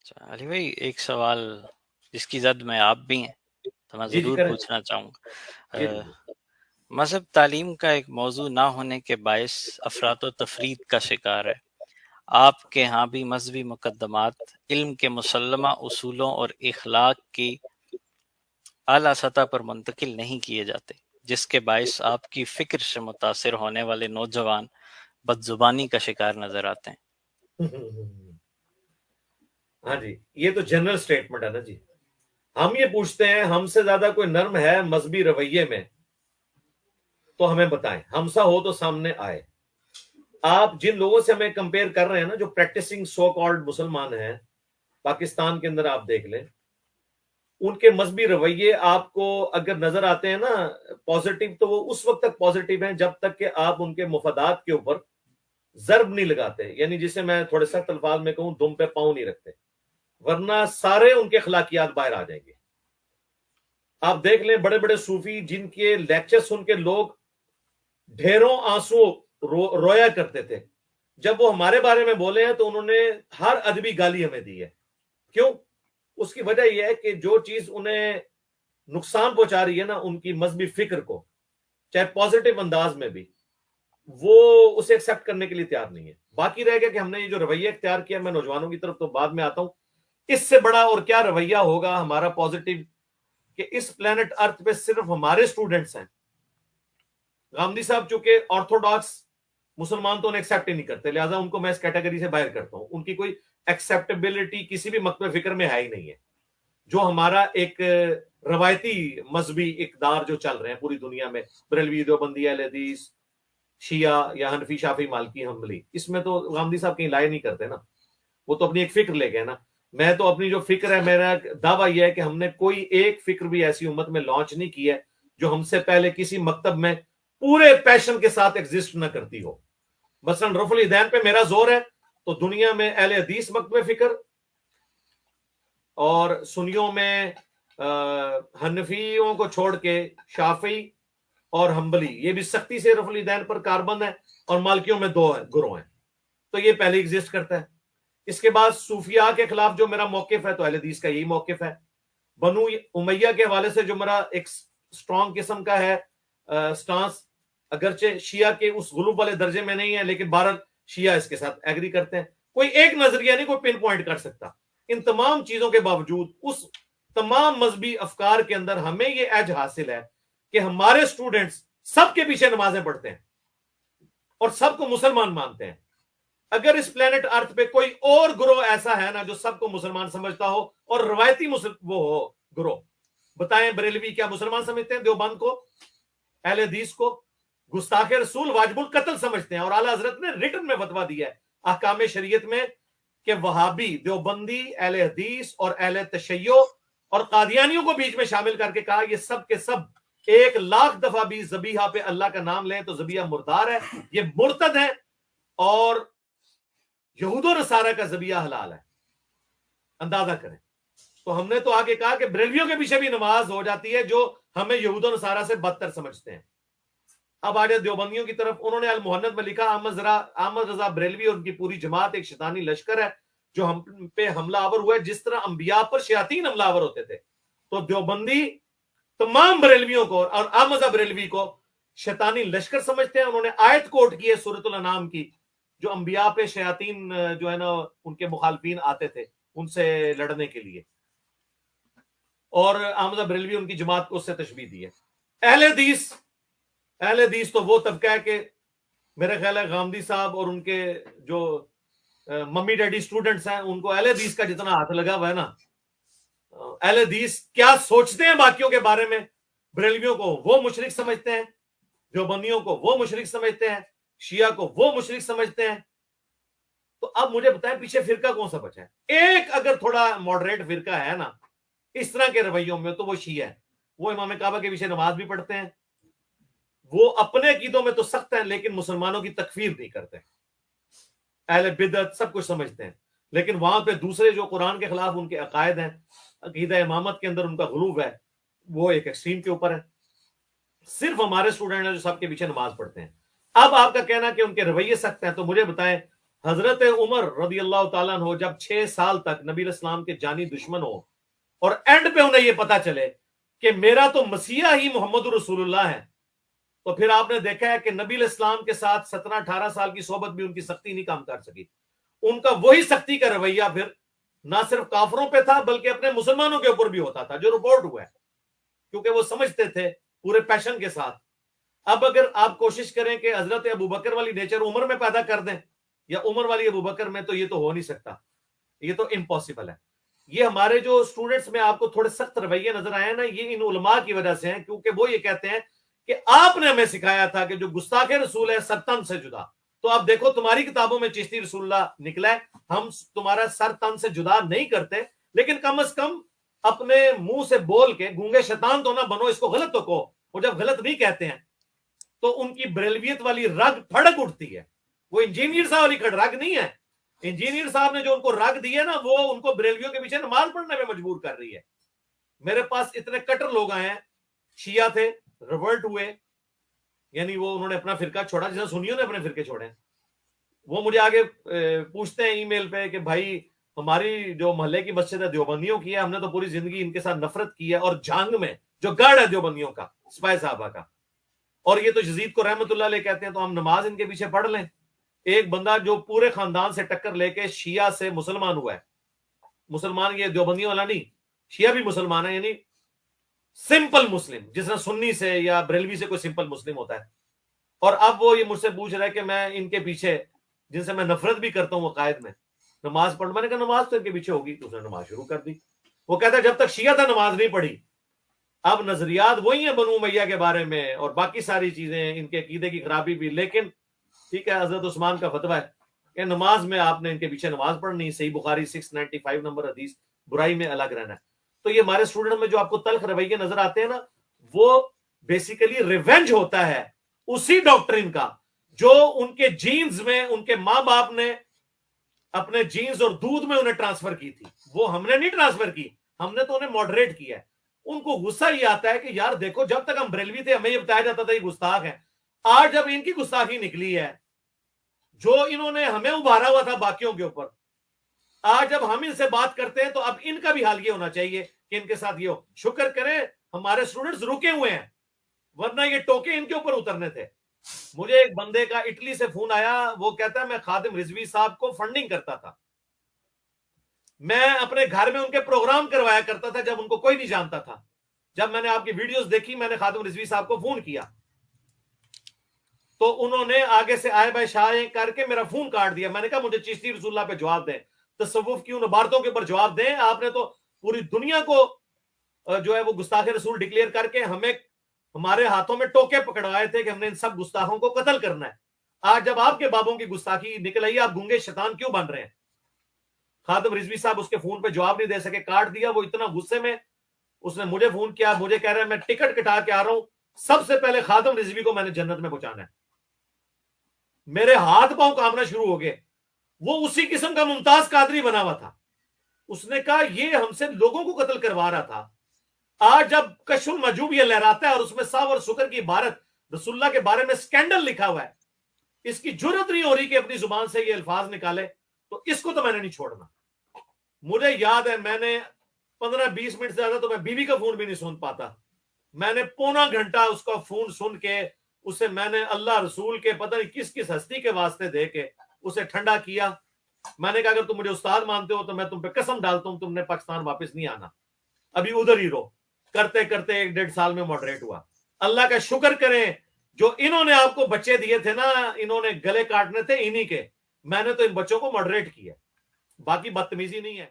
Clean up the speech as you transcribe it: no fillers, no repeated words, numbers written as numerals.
اچھا علی بھائی، ایک سوال جس کی زد میں آپ بھی ہیں تو میں جی جی ضرور کریں. پوچھنا چاہوں جی گا۔ جی. مذہب تعلیم کا ایک موضوع نہ ہونے کے باعث افراط و تفرید کا شکار ہے۔ آپ کے ہاں بھی مذہبی مقدمات علم کے مسلمہ اصولوں اور اخلاق کی اعلیٰ سطح پر منتقل نہیں کیے جاتے، جس کے باعث آپ کی فکر سے متاثر ہونے والے نوجوان بد زبانی کا شکار نظر آتے ہیں۔ ہاں جی، یہ تو جنرل سٹیٹمنٹ ہے نا جی. ہم یہ پوچھتے ہیں ہم سے زیادہ کوئی نرم ہے مذہبی رویے میں تو ہمیں بتائیں، ہمسا ہو تو سامنے آئے. آپ جن لوگوں سے ہمیں کمپیئر کر رہے ہیں نا، جو پریکٹسنگ سو کالڈ مسلمان ہیں پاکستان کے اندر، آپ دیکھ لیں ان کے مذہبی رویے آپ کو اگر نظر آتے ہیں نا پازیٹیو، تو وہ اس وقت تک پازیٹیو ہیں جب تک کہ آپ ان کے مفادات کے اوپر ضرب نہیں لگاتے، یعنی جسے میں تھوڑے سخت الفاظ میں کہوں، دم پہ پاؤں نہیں رکھتے، ورنہ سارے ان کے اخلاقیات باہر آ جائیں گے. آپ دیکھ لیں بڑے بڑے صوفی جن کے لیکچر سن کے لوگ ڈھیروں آنسو رویا کرتے تھے، جب وہ ہمارے بارے میں بولے ہیں تو انہوں نے ہر ادبی گالی ہمیں دی ہے. کیوں؟ اس کی وجہ یہ ہے کہ جو چیز انہیں نقصان پہنچا رہی ہے نا ان کی مذہبی فکر کو، چاہے پازیٹیو انداز میں بھی، وہ اسے ایکسپٹ کرنے کے لیے تیار نہیں ہے. باقی رہ گیا کہ ہم نے یہ جو رویہ اختیار کیا، میں نوجوانوں کی طرف تو بعد میں آتا ہوں، اس سے بڑا اور کیا رویہ ہوگا ہمارا پازیٹیو کہ اس پلانٹ ارتھ پہ صرف ہمارے سٹوڈنٹس ہیں. غامدی صاحب چونکہ آرتھوڈاکس مسلمان تو انہیں ایکسپٹ ہی نہیں کرتے، لہٰذا ان کو میں اس کیٹیگری سے باہر کرتا ہوں. ان کی کوئی ایکسپٹیبلٹی کسی بھی مکتب فکر میں ہے ہی نہیں ہے. جو ہمارا ایک روایتی مذہبی اقدار جو چل رہے ہیں پوری دنیا میں، بریلوی، دیوبندی، اہل حدیث، شیعہ یا حنفی، شافعی، مالکی، حنبلی، اس میں تو غامدی صاحب کہیں لائے نہیں کرتے نا، وہ تو اپنی ایک فکر لے گئے نا. میں تو اپنی جو فکر ہے، میرا دعویٰ یہ ہے کہ ہم نے کوئی ایک فکر بھی ایسی امت میں لانچ نہیں کی ہے جو ہم سے پہلے کسی مکتب میں پورے پیشن کے ساتھ ایگزسٹ نہ کرتی ہو. مثلا رفع الیدین پہ میرا زور ہے تو دنیا میں اہل حدیث مکتب فکر، اور سنیوں میں حنفیوں کو چھوڑ کے شافعی اور حنبلی، یہ بھی سختی سے رفع الیدین پر کاربند ہے، اور مالکیوں میں دو گروہ ہیں، تو یہ پہلے ایگزسٹ کرتا ہے. اس کے بعد صوفیاء کے خلاف جو میرا موقف ہے تو اہل حدیث کا یہی موقف ہے. بنو امیہ کے حوالے سے جو میرا ایک سٹرونگ قسم کا ہے سٹانس، اگرچہ شیعہ کے اس غلوب والے درجے میں نہیں ہے، لیکن بہرحال شیعہ اس کے ساتھ ایگری کرتے ہیں. کوئی ایک نظریہ نہیں کوئی پن پوائنٹ کر سکتا. ان تمام چیزوں کے باوجود اس تمام مذہبی افکار کے اندر ہمیں یہ ایج حاصل ہے کہ ہمارے سٹوڈنٹس سب کے پیچھے نمازیں پڑھتے ہیں اور سب کو مسلمان مانتے ہیں. اگر اس پلانٹ ارتھ پہ کوئی اور گروہ ایسا ہے نا جو سب کو مسلمان سمجھتا ہو اور روایتی وہ ہو گروہ، بتائیں بریلوی کیا مسلمان سمجھتے ہیں دیوبند کو؟ اہل حدیث کو گستاخ رسول واجب القتل سمجھتے ہیں، اور اعلیٰ حضرت نے ریٹن میں فتویٰ دیا ہے احکام شریعت میں کہ وہابی، دیوبندی، اہل حدیث اور اہل تشیع اور قادیانیوں کو بیچ میں شامل کر کے کہا یہ سب کے سب 1,00,000 دفعہ بھی ذبیحہ پہ اللہ کا نام لیں تو ذبیحہ مردار ہے، یہ مرتد ہے، اور یہود و نصارہ کا ذبیحہ حلال ہے. اندازہ کریں. تو ہم نے تو آگے کہا کہ بریلویوں کے پیچھے بھی نماز ہو جاتی ہے جو ہمیں یہود و نصارہ سے بدتر سمجھتے ہیں. اب آج دیوبندیوں کی طرف انہوں نے المحنت میں لکھا احمد رضا بریلوی اور ان کی پوری جماعت ایک شیطانی لشکر ہے جو ہم پہ حملہ آور ہوا ہے جس طرح انبیاء پر شیاطین حملہ آور ہوتے تھے. تو دیوبندی تمام بریلویوں کو اور احمد رضا بریلوی کو شیطانی لشکر سمجھتے ہیں. انہوں نے آیت کوٹ کی ہے سورۃ الانعام کی، جو انبیاء پہ شیاطین جو ہے نا ان کے مخالفین آتے تھے ان سے لڑنے کے لیے، اور احمد بریلوی ان کی جماعت کو اس سے تشبیہ دی ہے. اہل حدیث تو وہ طبقہ ہے کہ میرا خیال ہے غامدی صاحب اور ان کے جو ممی ڈیڈی سٹوڈنٹس ہیں ان کو اہل حدیث کا جتنا ہاتھ لگا ہوا ہے نا، اہل حدیث کیا سوچتے ہیں باقیوں کے بارے میں، بریلویوں کو وہ مشرک سمجھتے ہیں، دیوبندیوں کو وہ مشرک سمجھتے ہیں، شیعہ کو وہ مشرک سمجھتے ہیں. تو اب مجھے بتائیں پیچھے فرقہ کون سا بچا ہے؟ ایک اگر تھوڑا ماڈریٹ فرقہ ہے نا اس طرح کے رویوں میں تو وہ شیعہ ہے. وہ امام کعبہ کے پیچھے نماز بھی پڑھتے ہیں، وہ اپنے عقیدوں میں تو سخت ہیں لیکن مسلمانوں کی تکفیر نہیں کرتے، اہل بدعت سب کچھ سمجھتے ہیں، لیکن وہاں پہ دوسرے جو قرآن کے خلاف ان کے عقائد ہیں، عقیدہ امامت کے اندر ان کا غلوب ہے، وہ ایک ایکسٹریم کے اوپر ہے. صرف ہمارے اسٹوڈنٹ ہیں جو سب کے پیچھے نماز پڑھتے ہیں. اب آپ کا کہنا کہ ان کے رویے سخت ہیں، تو مجھے بتائیں حضرت عمر رضی اللہ تعالیٰ عنہ جب 6 سال تک نبی علیہ السلام کے جانی دشمن ہو اور اینڈ پہ انہیں یہ پتا چلے کہ میرا تو مسیح ہی محمد رسول اللہ ہے، تو پھر آپ نے دیکھا ہے کہ نبی علیہ السلام کے ساتھ 17-18 سال کی صحبت بھی ان کی سختی نہیں کام کر سکی. ان کا وہی سختی کا رویہ پھر نہ صرف کافروں پہ تھا بلکہ اپنے مسلمانوں کے اوپر بھی ہوتا تھا، جو رپورٹ ہوا ہے، کیونکہ وہ سمجھتے تھے پورے پیشن کے ساتھ. اب اگر آپ کوشش کریں کہ حضرت ابو بکر والی نیچر عمر میں پیدا کر دیں یا عمر والی ابو بکر میں، تو یہ تو ہو نہیں سکتا، یہ تو امپاسبل ہے. یہ ہمارے جو اسٹوڈنٹس میں آپ کو تھوڑے سخت رویے نظر آئے نا، یہ ان علماء کی وجہ سے ہیں، کیونکہ وہ یہ کہتے ہیں کہ آپ نے ہمیں سکھایا تھا کہ جو گستاخ رسول ہے سر تن سے جدا. تو آپ دیکھو تمہاری کتابوں میں چشتی رسول اللہ نکلا ہے، ہم تمہارا سر تن سے جدا نہیں کرتے، لیکن کم از کم اپنے منہ سے بول کے گونگے شیطان تو نہ بنو، اس کو غلط تو کہو. وہ جب غلط نہیں کہتے ہیں تو ان کی بریلویت والی رگ پھڑک اٹھتی ہے. وہ انجینئر صاحب والی رگ نہیں ہے. انجینئر صاحب نے جو ان کو رگ دی ہے نا، وہ ان کو بریلویوں کے پیچھے نماز پڑھنے میں مجبور کر رہی ہے. میرے پاس اتنے کٹر لوگ آئے ہیں، شیعہ تھے، ریورٹ ہوئے، یعنی وہ انہوں نے اپنا فرقہ چھوڑا، جیسے سنیوں نے اپنے فرقے چھوڑے ہیں. وہ مجھے آگے پوچھتے ہیں ای میل پہ کہ بھائی ہماری جو محلے کی مسجد ہے دیوبندیوں کی ہے، ہم نے تو پوری زندگی ان کے ساتھ نفرت کی ہے، اور جنگ میں جو گڑھ ہے دیوبندیوں کا، سپاہی صحابہ کا، اور یہ تو یزید کو رحمت اللہ علیہ کہتے ہیں، تو ہم نماز ان کے پیچھے پڑھ لیں. ایک بندہ جو پورے خاندان سے ٹکر لے کے شیعہ سے مسلمان ہوا ہے، مسلمان یہ دیوبندیوں والا نہیں، شیعہ بھی مسلمان ہے، یعنی سمپل مسلم، جس نے سنی سے یا بریلوی سے کوئی سمپل مسلم ہوتا ہے. اور اب وہ یہ مجھ سے پوچھ رہا ہے کہ میں ان کے پیچھے، جن سے میں نفرت بھی کرتا ہوں وہ قائد میں، نماز پڑھ. میں نے کہا نماز تو ان کے پیچھے ہوگی، تو اس نے نماز شروع کر دی. وہ کہتا ہے جب تک شیعہ تھا نماز نہیں پڑھی. اب نظریات وہی ہیں بنو امیہ کے بارے میں اور باقی ساری چیزیں، ان کے عقیدے کی خرابی بھی، لیکن ٹھیک ہے، حضرت عثمان کا فتویٰ ہے کہ نماز میں آپ نے ان کے پیچھے نماز پڑھنی. صحیح بخاری 695 نمبر حدیث، برائی میں الگ رہنا ہے. تو یہ ہمارے اسٹوڈنٹ میں جو آپ کو تلخ رویے نظر آتے ہیں نا، وہ بیسیکلی ریونج ہوتا ہے اسی ڈاکٹرین کا جو ان کے جینز میں ان کے ماں باپ نے اپنے جینز اور دودھ میں انہیں ٹرانسفر کی تھی. وہ ہم نے نہیں ٹرانسفر کی، ہم نے تو انہیں ماڈریٹ کیا ہے. ان کو غصہ یہ آتا ہے کہ یار دیکھو، جب تک ہم بریلوی تھے ہمیں یہ بتایا جاتا تھا یہ گستاخ ہے. آج جب ان کی گستاخی نکلی ہے، جو انہوں نے ہمیں ابھارا ہوا تھا باقیوں کے اوپر، آج جب ہم ان سے بات کرتے ہیں تو اب ان کا بھی حال یہ ہونا چاہیے کہ ان کے ساتھ یہ ہو. شکر کریں ہمارے اسٹوڈنٹس رکے ہوئے ہیں، ورنہ یہ ٹوکے ان کے اوپر اترنے تھے. مجھے ایک بندے کا اٹلی سے فون آیا، وہ کہتا ہے میں خادم رضوی صاحب کو فنڈنگ کرتا تھا، میں اپنے گھر میں ان کے پروگرام کروایا کرتا تھا جب ان کو کوئی نہیں جانتا تھا. جب میں نے آپ کی ویڈیوز دیکھی، میں نے خادم رضوی صاحب کو فون کیا تو انہوں نے آگے سے آئے بھائی شاہ کر کے میرا فون کاٹ دیا. میں نے کہا مجھے چشتی رسول اللہ پہ جواب دیں، تصوف کی ان عبارتوں کے اوپر جواب دیں. آپ نے تو پوری دنیا کو جو ہے وہ گستاخ رسول ڈکلیئر کر کے ہمیں ہمارے ہاتھوں میں ٹوکے پکڑوائے تھے کہ ہم نے ان سب گستاخوں کو قتل کرنا ہے. آج جب آپ کے بابوں کی گستاخی نکل آئی، آپ گونگے شیطان کیوں بن رہے ہیں؟ خادم رضوی صاحب اس کے فون پہ جواب نہیں دے سکے، کاٹ دیا. وہ اتنا غصے میں اس نے مجھے فون کیا، مجھے کہہ رہا ہے میں ٹکٹ کٹا کے آ رہا ہوں، سب سے پہلے خادم رضوی کو میں نے جنت میں پہنچانا ہے. میرے ہاتھ پاؤں کامنا شروع ہو گئے. وہ اسی قسم کا ممتاز قادری بنا ہوا تھا. اس نے کہا یہ ہم سے لوگوں کو قتل کروا رہا تھا. آج جب کشف المحجوب یہ لہراتا ہے اور اس میں صاحب اور سکر کی عبارت رسول اللہ کے بارے میں سکینڈل لکھا ہوا ہے، اس کی جرت نہیں ہو رہی کہ اپنی زبان سے یہ الفاظ نکالے، تو اس کو تو میں نے نہیں چھوڑنا. مجھے یاد ہے میں نے 15-20 منٹ سے زیادہ تو میں بیوی کا فون بھی نہیں سن پاتا. میں نے پونا گھنٹہ اس کا فون سن کے اسے میں نے اللہ رسول کے پتہ نہیں کس کس ہستی کے واسطے دے کے اسے ٹھنڈا کیا. میں نے کہا اگر تم مجھے استاد مانتے ہو تو میں تم پہ قسم ڈالتا ہوں تم نے پاکستان واپس نہیں آنا، ابھی ادھر ہی رہو. کرتے کرتے 1-1.5 سال میں ماڈریٹ ہوا. اللہ کا شکر کریں جو انہوں نے آپ کو بچے دیے تھے نا، انہوں نے گلے کاٹنے تھے انہی کے، میں نے تو ان بچوں کو ماڈریٹ کیا، باقی بدتمیزی نہیں ہے.